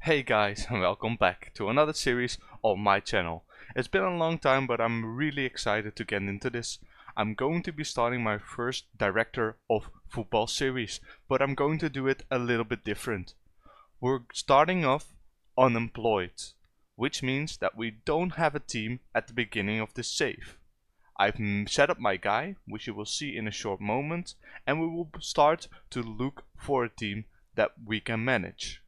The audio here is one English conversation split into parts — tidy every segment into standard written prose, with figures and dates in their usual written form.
Hey guys, and welcome back to another series on my channel. It's been a long time, but I'm really excited to get into this. I'm going to be starting my first director of football series, but I'm going to do it a little bit different. We're starting off unemployed, which means that we don't have a team at the beginning of this save. I've set up my guy, which you will see in a short moment, and we will start to look for a team that we can manage.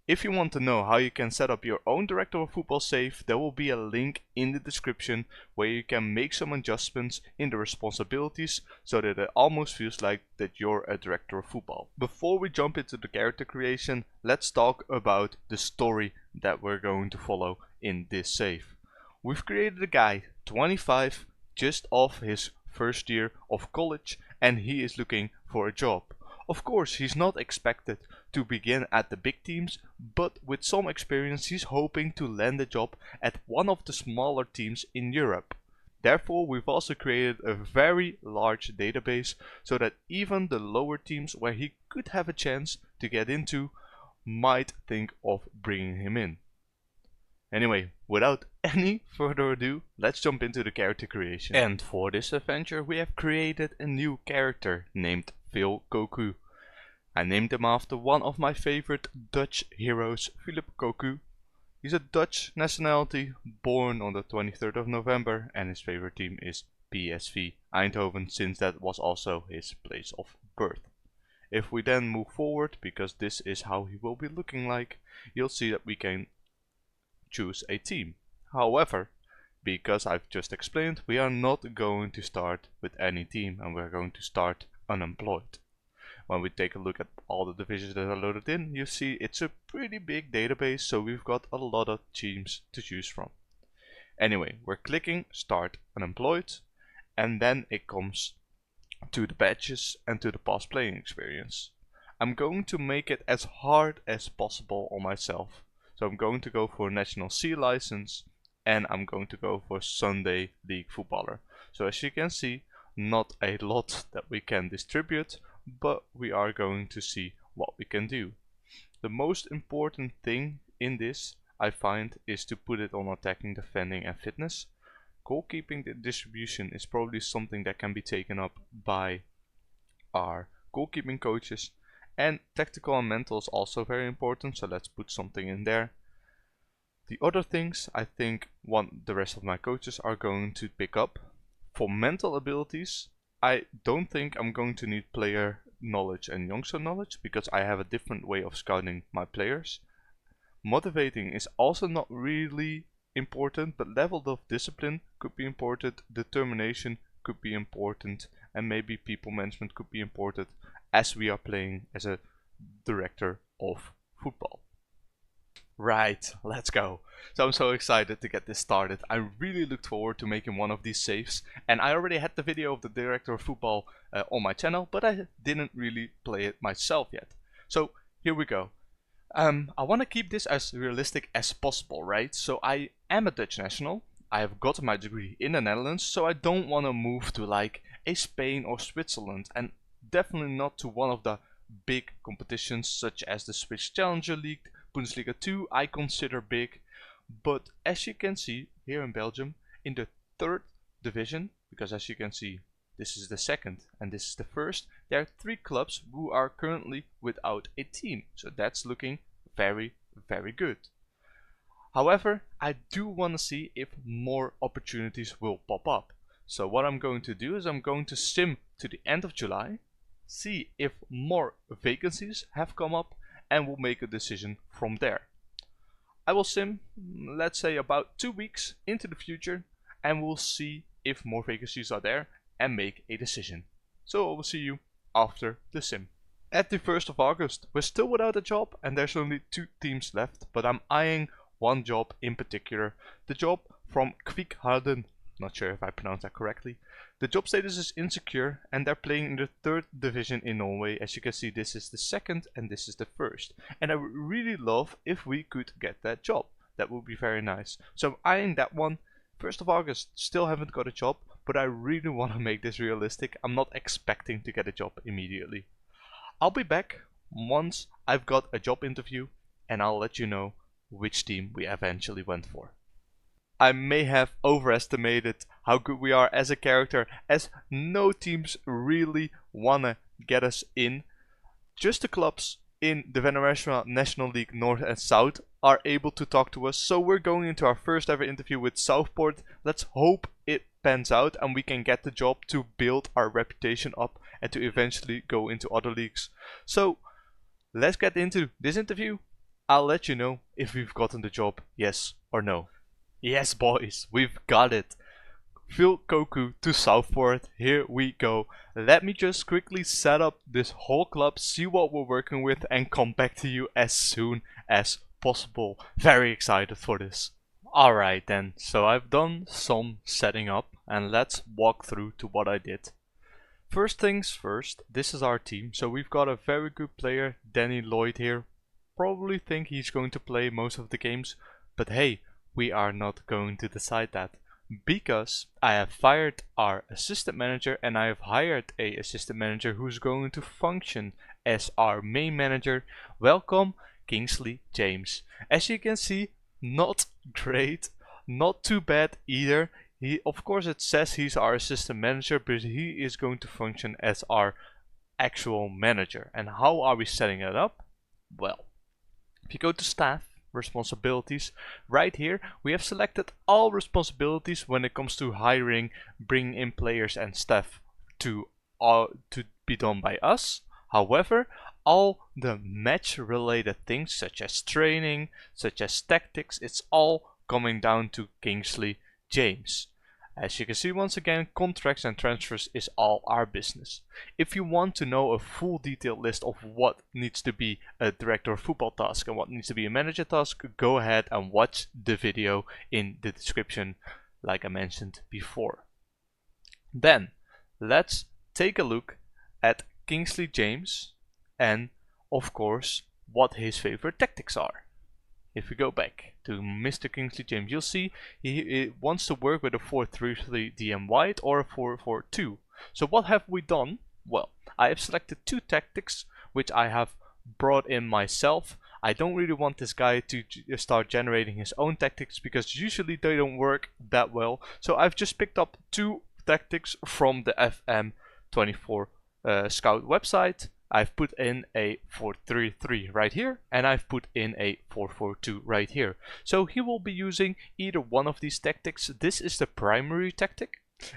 If you want to know how you can set up your own director of football save, there will be a link in the description where you can make some adjustments in the responsibilities so that it almost feels like that you're a director of football. Before we jump into the character creation, let's talk about the story that we're going to follow in this save. We've created a guy, 25, just off his first year of college, and he is looking for a job. Of course, he's not expected to begin at the big teams, but with some experience he's hoping to land a job at one of the smaller teams in Europe. Therefore, we've also created a very large database so that even the lower teams where he could have a chance to get into might think of bringing him in. Anyway, without any further ado, let's jump into the character creation. And for this adventure we have created a new character named Phil Cocu. I named him after one of my favorite Dutch heroes, Philip Cocu. He's a Dutch nationality, born on the 23rd of November, and his favorite team is PSV Eindhoven, since that was also his place of birth. If we then move forward, because this is how he will be looking like, you'll see that we can choose a team. However, because I've just explained, we are not going to start with any team, and we're going to start unemployed. When we take a look at all the divisions that are loaded in, you see it's a pretty big database, so we've got a lot of teams to choose from. Anyway, we're clicking start unemployed, and then it comes to the badges and to the past playing experience. I'm going to make it as hard as possible on myself. So I'm going to go for National C license, and I'm going to go for Sunday League footballer. So as you can see, not a lot that we can distribute, but we are going to see what we can do. The most important thing in this, I find, is to put it on attacking, defending and fitness. Goalkeeping distribution is probably something that can be taken up by our goalkeeping coaches. And tactical and mental is also very important, so let's put something in there. The other things I think the rest of my coaches are going to pick up. For mental abilities, I don't think I'm going to need player knowledge and youngster knowledge, because I have a different way of scouting my players. Motivating is also not really important, but level of discipline could be important, determination could be important, and maybe people management could be important, as we are playing as a director of football. Right, let's go. So I'm so excited to get this started. I really looked forward to making one of these saves, and I already had the video of the director of football on my channel, but I didn't really play it myself yet. So here we go. I want to keep this as realistic as possible, right? So I am a Dutch national. I have got my degree in the Netherlands, so I don't want to move to like a Spain or Switzerland, and definitely not to one of the big competitions such as the Swiss Challenger League, Bundesliga 2 I consider big, but as you can see here in Belgium, in the third division, because as you can see this is the second and this is the first, there are 3 clubs who are currently without a team, so that's looking very good. However, I do want to see if more opportunities will pop up. So what I'm going to do is I'm going to sim to the end of July, see if more vacancies have come up, and we'll make a decision from there. I will sim, let's say about 2 weeks into the future, and we'll see if more vacancies are there and make a decision. So I will see you after the sim. At the 1st of August, we're still without a job, and there's only 2 teams left, but I'm eyeing one job in particular, the job from Kvikharden. Not sure if I pronounced that correctly. The job status is insecure, and they're playing in the 3rd division in Norway. As you can see, this is the 2nd and this is the 1st. And I would really love if we could get that job. That would be very nice. So I'm eyeing that one. 1st of August, still haven't got a job, but I really want to make this realistic. I'm not expecting to get a job immediately. I'll be back once I've got a job interview and I'll let you know which team we eventually went for. I may have overestimated how good we are as a character, as no teams really wanna get us in. Just the clubs in the Venezuela National League North and South are able to talk to us, so we're going into our first ever interview with Southport. Let's hope it pans out and we can get the job to build our reputation up and to eventually go into other leagues. So let's get into this interview. I'll let you know if we've gotten the job, yes or no. Yes boys, we've got it. Phil Koku to Southport, here we go. Let me just quickly set up this whole club, see what we're working with, and come back to you as soon as possible. Very excited for this. Alright then, so I've done some setting up and let's walk through to what I did. First things first, this is our team. So we've got a very good player, Danny Lloyd here. Probably think he's going to play most of the games, but hey, we are not going to decide that, because I have fired our assistant manager and I have hired a assistant manager who's going to function as our main manager. Welcome, Kingsley James. As you can see, not great, not too bad either. Of course it says he's our assistant manager, but he is going to function as our actual manager. And how are we setting it up? Well, if you go to staff, responsibilities, right here we have selected all responsibilities when it comes to hiring, bringing in players and staff to be done by us. However, all the match related things such as training, such as tactics, it's all coming down to Kingsley James. As you can see, once again, contracts and transfers is all our business. If you want to know a full detailed list of what needs to be a director of football task and what needs to be a manager task, go ahead and watch the video in the description like I mentioned before. Then let's take a look at Kingsley James and of course what his favorite tactics are. If we go back to Mr. Kingsley James, you'll see he wants to work with a 4-3-3 DM wide or a 4-4-2. So what have we done? Well, I have selected two tactics which I have brought in myself. I don't really want this guy to start generating his own tactics because usually they don't work that well. So I've just picked up two tactics from the FM24 Scout website. I've put in a 4-3-3 right here and I've put in a 4-4-2 right here. So he will be using either one of these tactics. This is the primary tactic.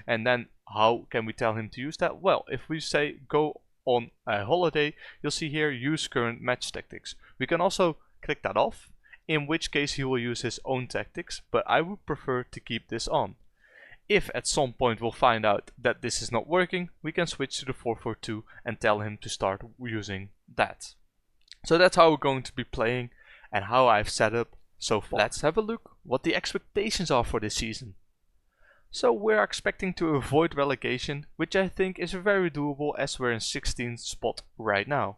And then how can we tell him to use that? Well, if we say go on a holiday, you'll see here use current match tactics. We can also click that off, in which case he will use his own tactics, but I would prefer to keep this on. If at some point we'll find out that this is not working, we can switch to the 4-4-2 and tell him to start using that. So that's how we're going to be playing and how I've set up so far. Let's have a look what the expectations are for this season. So we're expecting to avoid relegation, which I think is very doable as we're in 16th spot right now.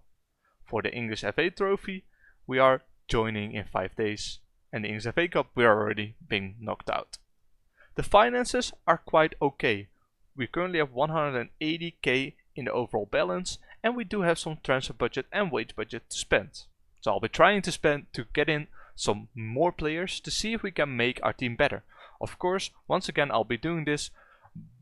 For the English FA Trophy, we are joining in 5 days, and the English FA Cup we are already being knocked out. The finances are quite okay. We currently have 180k in the overall balance, and we do have some transfer budget and wage budget to spend. So I'll be trying to get in some more players to see if we can make our team better. Of course, once again I'll be doing this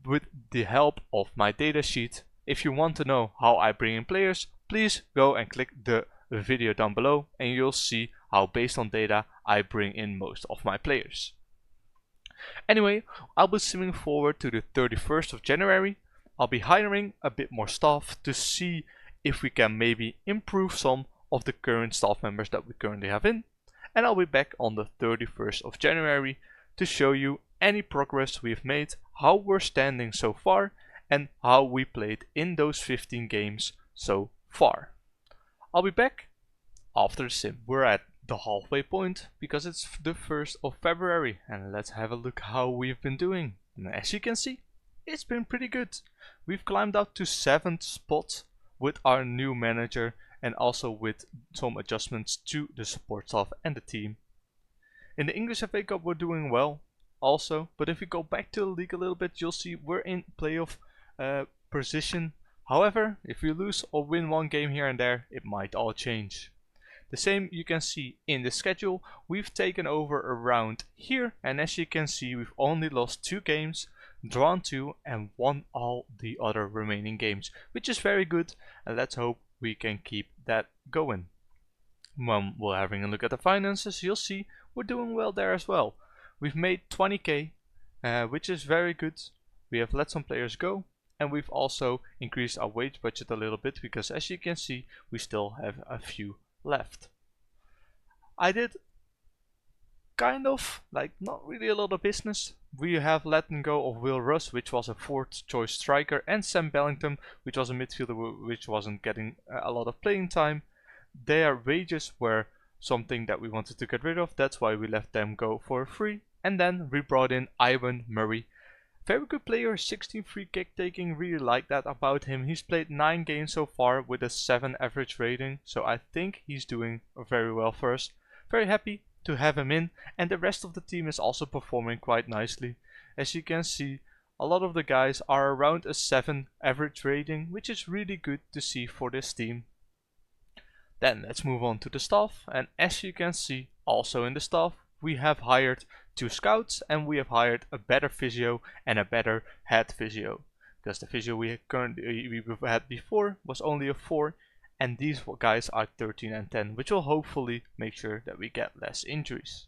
with the help of my data sheet. If you want to know how I bring in players, please go and click the video down below and you'll see how based on data I bring in most of my players. Anyway, I'll be swimming forward to the 31st of January. I'll be hiring a bit more staff to see if we can maybe improve some of the current staff members that we currently have in. And I'll be back on the 31st of January to show you any progress we've made, how we're standing so far, and how we played in those 15 games so far. I'll be back after the sim. We're at the halfway point because it's the 1st of February, and let's have a look how we've been doing. And as you can see, it's been pretty good. We've climbed up to 7th spot with our new manager and also with some adjustments to the support staff and the team. In the English FA Cup we're doing well also, but if we go back to the league a little bit, you'll see we're in playoff position. However, if we lose or win one game here and there, it might all change. The same you can see in the schedule. We've taken over around here, and as you can see, we've only lost 2 games, drawn 2 and won all the other remaining games, which is very good, and let's hope we can keep that going. When we're having a look at the finances, you'll see we're doing well there as well. We've made 20k, which is very good. We have let some players go, and we've also increased our wage budget a little bit because, as you can see, we still have a few left. I did kind of like not really a lot of business. We have let go of Will Russ, which was a 4th choice striker, and Sam Bellingham, which was a midfielder which wasn't getting a lot of playing time. Their wages were something that we wanted to get rid of, that's why we let them go for free. And then we brought in Ivan Murray. Very good player, 16 free kick taking, really like that about him. He's played 9 games so far with a 7 average rating, so I think he's doing very well for us. Very happy to have him in, and the rest of the team is also performing quite nicely. As you can see, a lot of the guys are around a 7 average rating, which is really good to see for this team. Then let's move on to the staff, and as you can see, also in the staff, we have hired 2 scouts, and we have hired a better physio and a better head physio, because the physio we had before was only a 4, and these guys are 13 and 10, which will hopefully make sure that we get less injuries.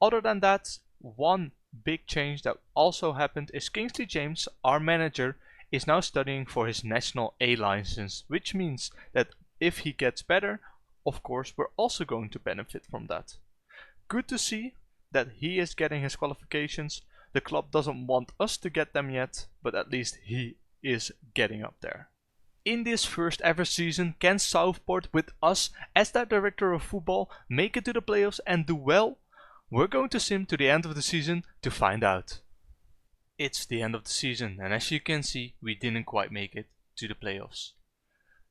Other than that, one big change that also happened is Kingsley James, our manager, is now studying for his National A license, which means that if he gets better, of course we're also going to benefit from that. Good to see that he is getting his qualifications. The club doesn't want us to get them yet, but at least he is getting up there. In this first ever season, can Southport with us as their director of football make it to the playoffs and do well? We're going to sim to the end of the season to find out. It's the end of the season, and as you can see, we didn't quite make it to the playoffs.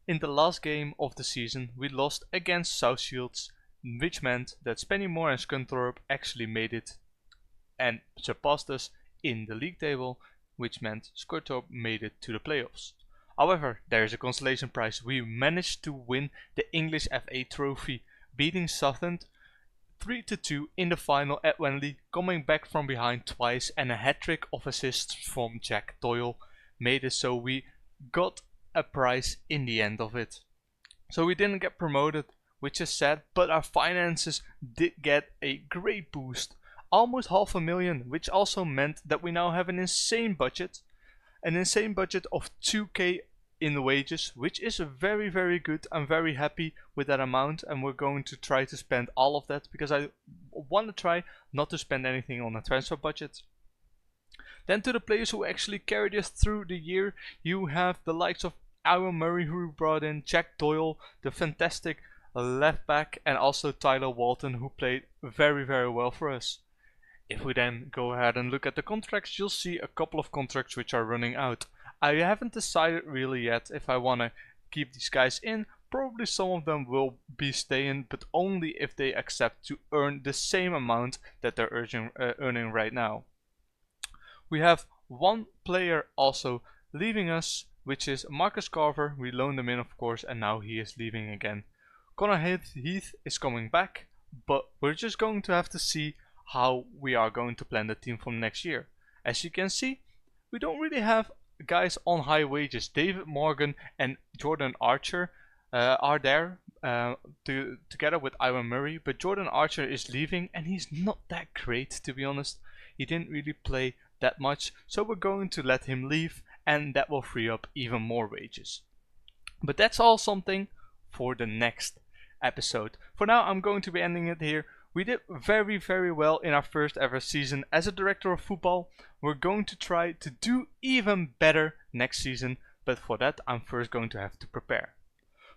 In the last game of the season, we lost against South Shields, which meant that Spennymoor and Scunthorpe actually made it and surpassed us in the league table, which meant Scunthorpe made it to the playoffs. However, there is a consolation prize. We managed to win the English FA trophy, beating Southend 3-2 in the final at Wembley, coming back from behind twice, and a hat-trick of assists from Jack Doyle made it so we got a prize in the end of it. So we didn't get promoted, which is sad, but our finances did get a great boost, almost $500,000, which also meant that we now have an insane budget of 2k in the wages, which is very, very good. I'm very happy with that amount, and we're going to try to spend all of that because I want to try not to spend anything on a transfer budget. Then to the players who actually carried us through the year, you have the likes of Ivan Murray, who we brought in, Jack Doyle, the fantastic left back, and also Tyler Walton, who played very, very well for us. If we then go ahead and look at the contracts, you'll see a couple of contracts which are running out. I haven't decided really yet if I want to keep these guys in. Probably some of them will be staying, but only if they accept to earn the same amount that they're earning right now. We have one player also leaving us, which is Marcus Carver. We loaned him in, of course, and now he is leaving again. Connor Heath is coming back, but we're just going to have to see how we are going to plan the team from next year. As you can see, we don't really have guys on high wages. David Morgan and Jordan Archer are there together with Ivan Murray, but Jordan Archer is leaving and he's not that great, to be honest. He didn't really play that much, so we're going to let him leave, and that will free up even more wages. But that's all something for the next episode. For now, I'm going to be ending it here. We did very, very well in our first ever season as a director of football. We're going to try to do even better next season, but for that I'm first going to have to prepare.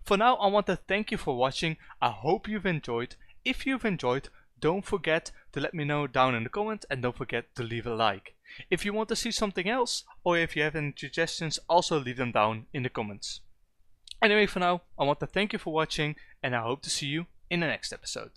For now, I want to thank you for watching. I hope you've enjoyed. If you've enjoyed, don't forget to let me know down in the comments, and don't forget to leave a like. If you want to see something else, or if you have any suggestions, also leave them down in the comments. Anyway, for now, I want to thank you for watching, and I hope to see you in the next episode.